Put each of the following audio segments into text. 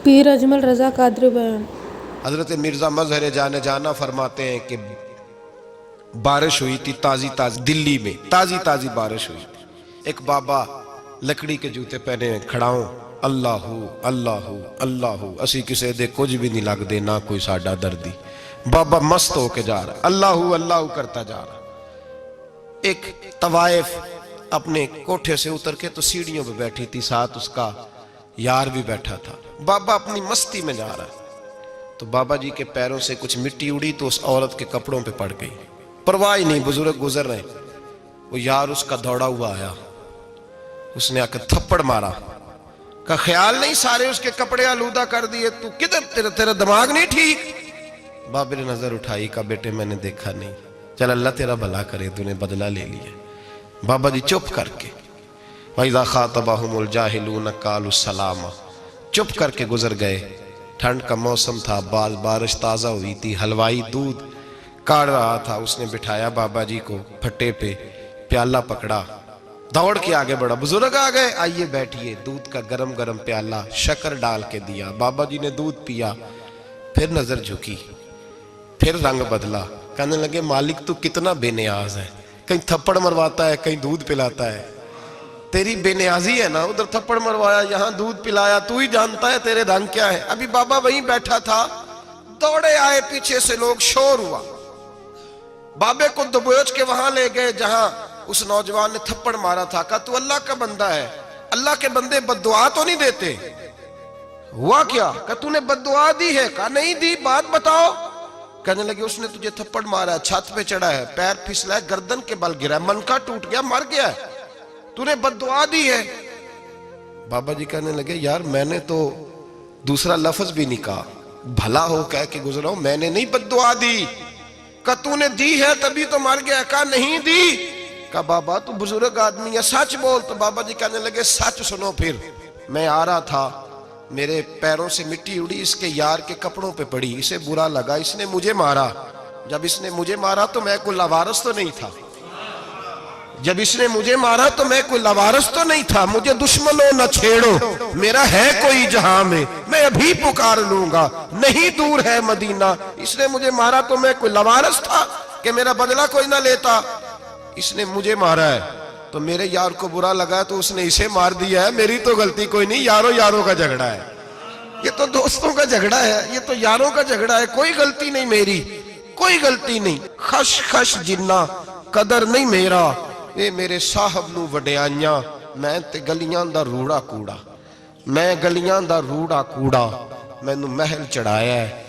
پیر اجمل رضا قادری بیان۔ حضرت مرزا مظہر جانے جانا فرماتے ہیں کہ بارش ہوئی تھی تازی تازی دلی میں، تازی تازی بارش ہوئی تھی۔ ایک بابا لکڑی کے جوتے پہنے کھڑا ہوں، اللہ اللہ اللہ اسی کسے دے کچھ بھی نہیں لگ دے، نہ کوئی ساڈا دردی۔ بابا مست ہو کے جا رہا، اللہ اللہ کرتا جا رہا۔ ایک طوائف اپنے کوٹھے سے اتر کے تو سیڑھیوں پہ بیٹھی تھی، ساتھ اس کا یار بھی بیٹھا تھا۔ بابا اپنی مستی میں جا رہا، تو بابا جی کے پیروں سے کچھ مٹی اڑی تو اس عورت کے کپڑوں پہ پڑ گئی، پرواہ ہی نہیں، بزرگ گزر رہے۔ وہ یار اس کا دوڑا ہوا آیا، اس نے آ کے تھپڑ مارا، کا خیال نہیں سارے اس کے کپڑے آلودہ کر دیے، تو کدھر تیرا دماغ نہیں ٹھیک؟ بابا نے نظر اٹھائی، کہا بیٹے میں نے دیکھا نہیں، چل اللہ تیرا بھلا کرے، تو نے بدلہ لے لیا۔ بابا جی چپ کر کے وَإِذَا خَاطَبَهُمُ الْجَاهِلُونَ قَالُوا السَّلَامَ، چپ کر کے گزر گئے۔ ٹھنڈ کا موسم تھا، بارش تازہ ہوئی تھی، حلوائی دودھ کاڑ رہا تھا، اس نے بٹھایا بابا جی کو پھٹے پہ، پیالہ پکڑا، دوڑ کے آگے بڑھا، بزرگ آ گئے، آئیے بیٹھیے۔ دودھ کا گرم گرم پیالہ شکر ڈال کے دیا، بابا جی نے دودھ پیا، پھر نظر جھکی، پھر رنگ بدلا، کہنے لگے مالک تو کتنا بے نیاز ہے، کہیں تھپڑ مرواتا ہے، کہیں دودھ پلاتا ہے، تیری بے نیازی ہے نا، ادھر تھپڑ مروایا، یہاں دودھ پلایا، تو ہی جانتا ہے تیرے رنگ کیا ہے۔ ابھی بابا وہیں بیٹھا تھا، دوڑے آئے پیچھے سے لوگ، شور ہوا، بابے کو دبوچ کے وہاں لے گئے جہاں اس نوجوان نے تھپڑ مارا تھا، کہا تو اللہ کا بندہ ہے، اللہ کے بندے بد دعا تو نہیں دیتے؟ ہوا کیا؟ کہا تو نے بد دعا دی ہے؟ کہا نہیں دی، بات بتاؤ۔ کہنے لگے اس نے تجھے تھپڑ مارا ہے، چھت پہ چڑھا ہے، پیر پھسلا ہے، گردن کے بل گرا ہے، منکا ٹوٹ گیا، مر گیا ہے، تو نے بد دعا دی ہے۔ بابا جی کہنے لگے یار میں نے تو دوسرا لفظ بھی نہیں کہا، بھلا ہو کہہ کے گزرا ہوں، میں نے نہیں بد دعا دی۔ کہا تو نے دی ہے تبھی تو مر گیا۔ کہا نہیں دی۔ کہا بابا تو بزرگ آدمی ہے، سچ بول۔ تو بابا جی کہنے لگے سچ سنو پھر، میں آ رہا تھا، میرے پیروں سے مٹی اڑی، اس کے یار کے کپڑوں پہ پڑی، اسے برا لگا، اس نے مجھے مارا۔ جب اس نے مجھے مارا تو میں کوئی لاوارث تو نہیں تھا، جب اس نے مجھے مارا تو میں کوئی لاوارث تو نہیں تھا، مجھے دشمنوں نہ چھیڑو، میرا ہے کوئی جہاں میں ابھی پکار لوں گا، نہیں دور ہے مدینہ۔ اس نے مجھے مارا تو میں کوئی لاوارث تھا کہ میرا بدلہ کوئی نہ لیتا؟ اس نے مجھے مارا ہے تو میرے یار کو برا لگا تو اس نے اسے مار دیا ہے، میری تو غلطی کوئی نہیں، یاروں کا جھگڑا ہے، یہ تو دوستوں کا جھگڑا ہے، یہ تو یاروں کا جھگڑا ہے، کوئی غلطی نہیں میری، کوئی غلطی نہیں۔ خش خش جنہ قدر نہیں میرا، اے میرے صاحب نو وڈیاں، میں تے گلیاں دا روڑا کوڑا، میں گلیاں دا روڑا کوڑا، میں نو محل چڑھایا ہے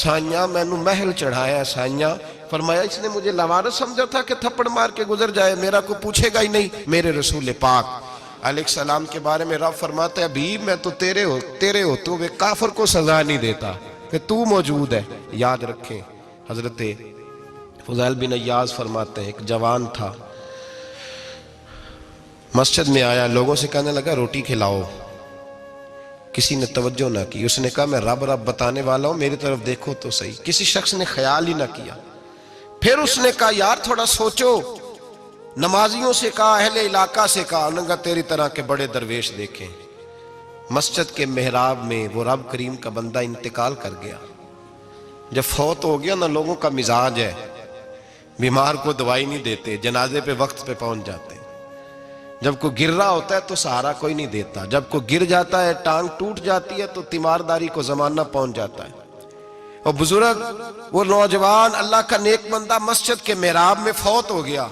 سائیاں، میں نو محل چڑھایا ہے سائیاں۔ فرمایا اس نے مجھے لاوارث سمجھا تھا کہ تھپڑ مار کے گزر جائے، میرا کو پوچھے گا ہی نہیں۔ میرے رسول پاک علیہ السلام کے بارے میں رب فرماتا ہے ابھی میں تو تیرے ہوتے ہوئے کافر کو سزا نہیں دیتا کہ تو موجود ہے۔ یاد رکھیں حضرت فضیل بن عیاض فرماتے ہیں ایک جوان تھا، مسجد میں آیا، لوگوں سے کہنے لگا روٹی کھلاؤ، کسی نے توجہ نہ کی، اس نے کہا میں رب بتانے والا ہوں، میری طرف دیکھو تو صحیح، کسی شخص نے خیال ہی نہ کیا۔ پھر اس نے کہا یار تھوڑا سوچو، نمازیوں سے کہا، اہل علاقہ سے کہا، انہوں نے کہا تیری طرح کے بڑے درویش دیکھیں۔ مسجد کے محراب میں وہ رب کریم کا بندہ انتقال کر گیا۔ جب فوت ہو گیا نا، لوگوں کا مزاج ہے، بیمار کو دوائی نہیں دیتے، جنازے پہ وقت پہ پہنچ جاتے، جب کوئی گر رہا ہوتا ہے تو سہارا کوئی نہیں دیتا، جب کوئی گر جاتا ہے ٹانگ ٹوٹ جاتی ہے تو تیمارداری کو زمانہ پہنچ جاتا ہے۔ اور بزرگ وہ نوجوان اللہ کا نیک بندہ مسجد کے محراب میں فوت ہو گیا۔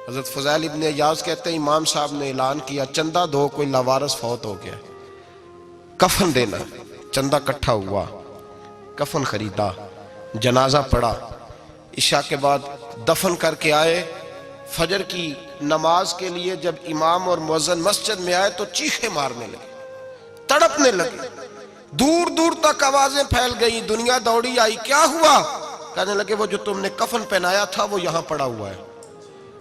حضرت فضیل ابن عیاض کہتے ہیں امام صاحب نے اعلان کیا چندہ دو، کوئی لاوارث فوت ہو گیا، کفن دینا۔ چندہ کٹھا ہوا، کفن خریدا، جنازہ پڑا، عشاء کے بعد دفن کر کے آئے۔ فجر کی نماز کے لیے جب امام اور مؤذن مسجد میں آئے تو چیخیں مارنے لگے، تڑپنے لگے، دور دور تک آوازیں پھیل گئی، دنیا دوڑی آئی، کیا ہوا؟ کہنے لگے وہ جو تم نے کفن پہنایا تھا وہ یہاں پڑا ہوا ہے،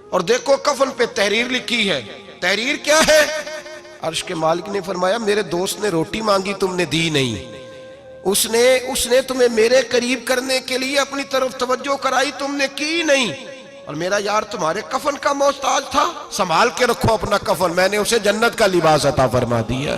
اور دیکھو کفن پہ تحریر لکھی ہے۔ تحریر کیا ہے؟ عرش کے مالک نے فرمایا میرے دوست نے روٹی مانگی تم نے دی نہیں، اس نے تمہیں میرے قریب کرنے کے لیے اپنی طرف توجہ کرائی، تم نے کی نہیں، اور میرا یار تمہارے کفن کا محتاج تھا، سنبھال کے رکھو اپنا کفن، میں نے اسے جنت کا لباس عطا فرما دیا۔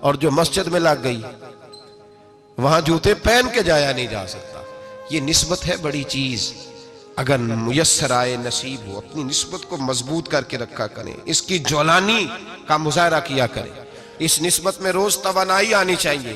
اور جو مسجد میں لگ گئی وہاں جوتے پہن کے جایا نہیں جا سکتا. یہ نسبت ہے بڑی چیز. اگر میسر آئے نصیب ہو اپنی نسبت کو مضبوط کر کے رکھا کریں, اس کی جولانی کا مظاہرہ کیا کریں. اس نسبت میں روز توانائی آنی چاہیے.